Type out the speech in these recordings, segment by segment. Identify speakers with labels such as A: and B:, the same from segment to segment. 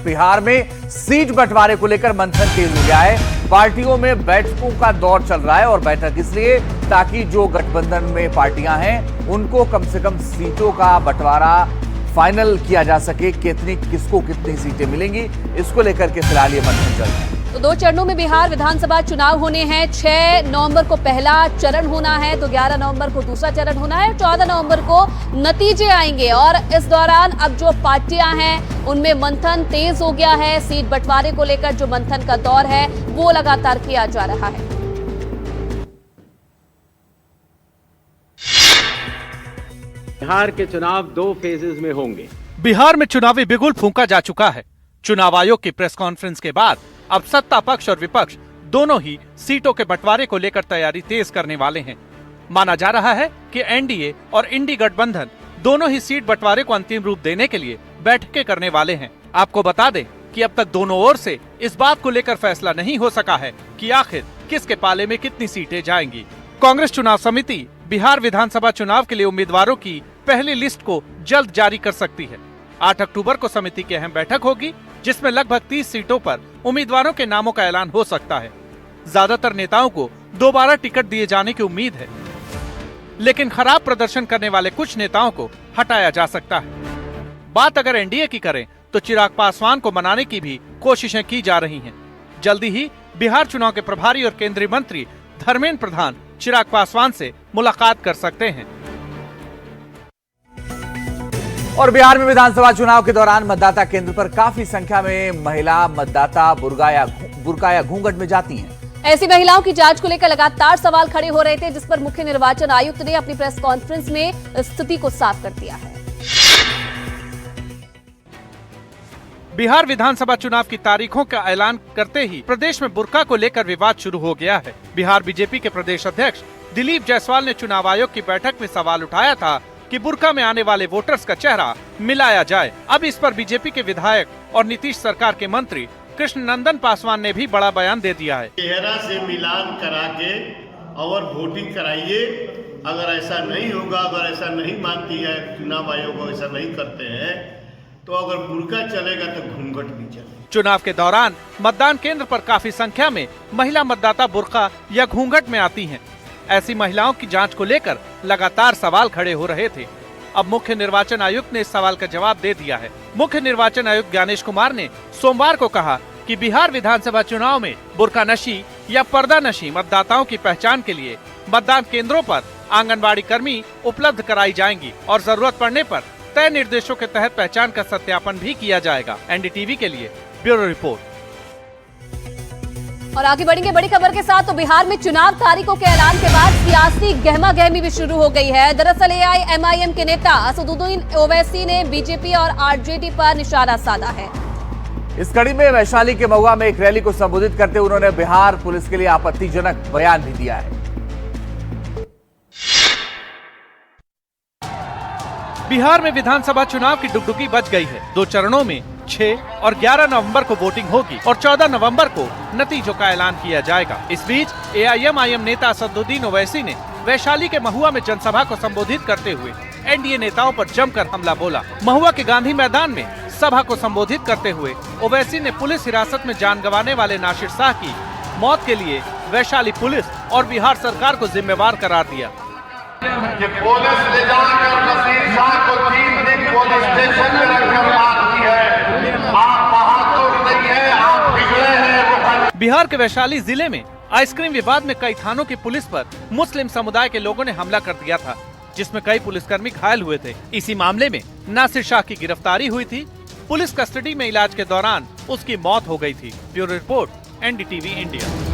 A: बिहार में सीट बंटवारे को लेकर मंथन तेज हो गया है। पार्टियों में बैठकों का दौर चल रहा है और बैठक इसलिए ताकि जो गठबंधन में पार्टियां हैं उनको कम से कम सीटों का बंटवारा फाइनल किया जा सके। किसको कितनी सीटें मिलेंगी, इसको लेकर के फिलहाल ये मंथन चल रहा है।
B: तो 2 चरणों में बिहार विधानसभा चुनाव होने हैं। 6 नवंबर को पहला चरण होना है, तो 11 नवंबर को दूसरा चरण होना है। 14 नवंबर को नतीजे आएंगे और इस दौरान अब जो पार्टियां हैं उनमें मंथन तेज हो गया है। सीट बंटवारे को लेकर जो मंथन का दौर है वो लगातार किया जा रहा है।
C: बिहार के चुनाव 2 फेजेस में होंगे।
D: बिहार में चुनावी बिगुल फूंका जा चुका है। चुनाव आयोग की प्रेस कॉन्फ्रेंस के बाद अब सत्ता पक्ष और विपक्ष दोनों ही सीटों के बंटवारे को लेकर तैयारी तेज करने वाले हैं। माना जा रहा है कि एनडीए और इंडी गठबंधन दोनों ही सीट बंटवारे को अंतिम रूप देने के लिए बैठकें करने वाले हैं। आपको बता दें कि अब तक दोनों ओर से इस बात को लेकर फैसला नहीं हो सका है कि आखिर किसके पाले में कितनी सीटें जाएंगी। कांग्रेस चुनाव समिति बिहार विधानसभा चुनाव के लिए उम्मीदवारों की पहली लिस्ट को जल्द जारी कर सकती है। 8 अक्टूबर को समिति की अहम बैठक होगी, जिसमें लगभग 30 सीटों पर उम्मीदवारों के नामों का ऐलान हो सकता है। ज्यादातर नेताओं को दोबारा टिकट दिए जाने की उम्मीद है, लेकिन खराब प्रदर्शन करने वाले कुछ नेताओं को हटाया जा सकता है। बात अगर एनडीए की करें तो चिराग पासवान को मनाने की भी कोशिशें की जा रही हैं। जल्दी ही बिहार चुनाव के प्रभारी और केंद्रीय मंत्री धर्मेंद्र प्रधान चिराग पासवान से मुलाकात कर सकते हैं।
A: और बिहार में विधानसभा चुनाव के दौरान मतदाता केंद्र पर काफी संख्या में महिला मतदाता बुर्का या घूंघट में जाती हैं।
B: ऐसी महिलाओं की जांच को लेकर लगातार सवाल खड़े हो रहे थे, जिस पर मुख्य निर्वाचन आयुक्त ने अपनी प्रेस कॉन्फ्रेंस में स्थिति को साफ कर दिया है।
D: बिहार विधानसभा चुनाव की तारीखों का ऐलान करते ही प्रदेश में बुर्का को लेकर विवाद शुरू हो गया है। बिहार बीजेपी के प्रदेश अध्यक्ष दिलीप जायसवाल ने चुनाव आयोग की बैठक में सवाल उठाया था कि बुर्का में आने वाले वोटर्स का चेहरा मिलाया जाए। अब इस पर बीजेपी के विधायक और नीतीश सरकार के मंत्री कृष्ण नंदन पासवान ने भी बड़ा बयान दे दिया है।
E: चेहरा से मिलान करा के और वोटिंग कराइए। अगर ऐसा नहीं होगा, अगर ऐसा नहीं मानती है चुनाव आयोग, ऐसा नहीं करते हैं, तो अगर बुर्का चलेगा तो घूंघट भी चलेगा।
D: चुनाव के दौरान मतदान केंद्र पर काफी संख्या में महिला मतदाता बुर्का या घूंघट में आती हैं। ऐसी महिलाओं की जांच को लेकर लगातार सवाल खड़े हो रहे थे। अब मुख्य निर्वाचन आयुक्त ने इस सवाल का जवाब दे दिया है। मुख्य निर्वाचन आयुक्त ज्ञानेश कुमार ने सोमवार को कहा कि बिहार विधानसभा चुनाव में बुर्का नशी या पर्दा नशी मतदाताओं की पहचान के लिए मतदान केंद्रों पर आंगनबाड़ी कर्मी उपलब्ध कराई जाएंगी और जरूरत पड़ने पर तय निर्देशों के तहत पहचान का सत्यापन भी किया जाएगा। एनडीटीवी के लिए ब्यूरो रिपोर्ट।
B: और आगे बढ़ेंगे बड़ी खबर के साथ। तो बिहार में चुनाव तारीखों के ऐलान के बाद सियासी गहमागहमी भी शुरू हो गई है। दरअसल एआईएमआईएम के नेता असदुद्दीन ओवैसी ने बीजेपी और आरजेडी पर निशाना साधा है।
A: इस कड़ी में वैशाली के महुआ में एक रैली को संबोधित करते हुए उन्होंने बिहार पुलिस के लिए आपत्तिजनक बयान भी दिया है।
D: बिहार में विधानसभा चुनाव की डुगडुगी बज गई है। 2 चरणों में 6 और 11 नवंबर को वोटिंग होगी और 14 नवंबर को नतीजों का ऐलान किया जाएगा। इस बीच एआईएमआईएम नेता असदुद्दीन ओवैसी ने वैशाली के महुआ में जनसभा को संबोधित करते हुए एनडीए नेताओं पर जमकर हमला बोला। महुआ के गांधी मैदान में सभा को संबोधित करते हुए ओवैसी ने पुलिस हिरासत में जान गंवाने वाले नासिर शाह की मौत के लिए वैशाली पुलिस और बिहार सरकार को जिम्मेवार करार दिया।
F: कि पुलिस ले जाकर नासिर शाह को 3 दिन पुलिस स्टेशन में रखकर मारती है। आप बहादुर नहीं है, आप बिगड़े हैं।
D: बिहार के वैशाली जिले में आइसक्रीम विवाद में कई थानों की पुलिस पर मुस्लिम समुदाय के लोगों ने हमला कर दिया था, जिसमें कई पुलिसकर्मी घायल हुए थे। इसी मामले में नासिर शाह की गिरफ्तारी हुई थी। पुलिस कस्टडी में इलाज के दौरान उसकी मौत हो गई थी। Bureau report, NDTV India.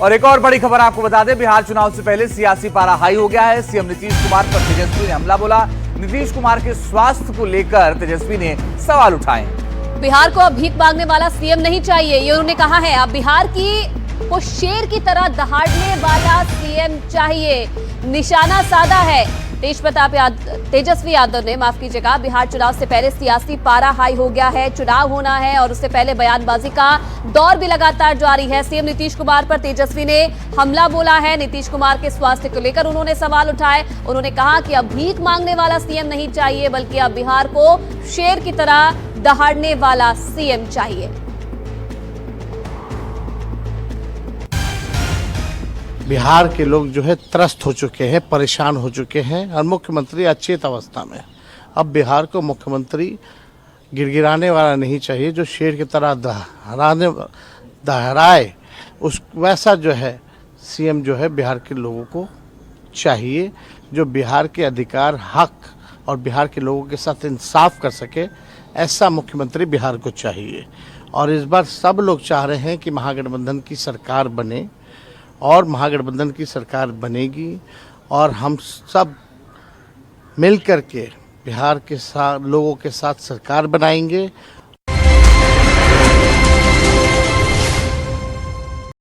A: और एक और बड़ी खबर आपको बता दें, बिहार चुनाव से पहले सियासी पारा हाई हो गया है। सीएम नीतीश कुमार पर तेजस्वी ने हमला बोला। नीतीश कुमार के स्वास्थ्य को लेकर तेजस्वी ने सवाल उठाए।
B: बिहार को अब भीख मांगने वाला सीएम नहीं चाहिए, ये उन्होंने कहा है। अब बिहार को शेर की तरह दहाड़ने वाला सीएम चाहिए। निशाना साधा है तेजस्वी यादव ने माफ कीजिएगा, बिहार चुनाव से पहले सियासी पारा हाई हो गया है, चुनाव होना है और उससे पहले बयानबाजी का दौर भी लगातार जारी है। सीएम नीतीश कुमार पर तेजस्वी ने हमला बोला है। नीतीश कुमार के स्वास्थ्य को लेकर उन्होंने सवाल उठाए। उन्होंने कहा कि अब भीख मांगने वाला सीएम नहीं चाहिए, बल्कि अब बिहार को शेर की तरह दहाड़ने वाला सीएम चाहिए।
G: बिहार के लोग जो है त्रस्त हो चुके हैं, परेशान हो चुके हैं और मुख्यमंत्री अचेत अवस्था में। अब बिहार को मुख्यमंत्री गिड़गिड़ाने वाला नहीं चाहिए, जो शेर की तरह दहराए, उस वैसा जो है सीएम जो है बिहार के लोगों को चाहिए, जो बिहार के अधिकार, हक और बिहार के लोगों के साथ इंसाफ कर सके। ऐसा मुख्यमंत्री बिहार को चाहिए। और इस बार सब लोग चाह रहे हैं कि महागठबंधन की सरकार बने और महागठबंधन की सरकार बनेगी और हम सब मिल कर के बिहार के साथ लोगों के साथ सरकार बनाएंगे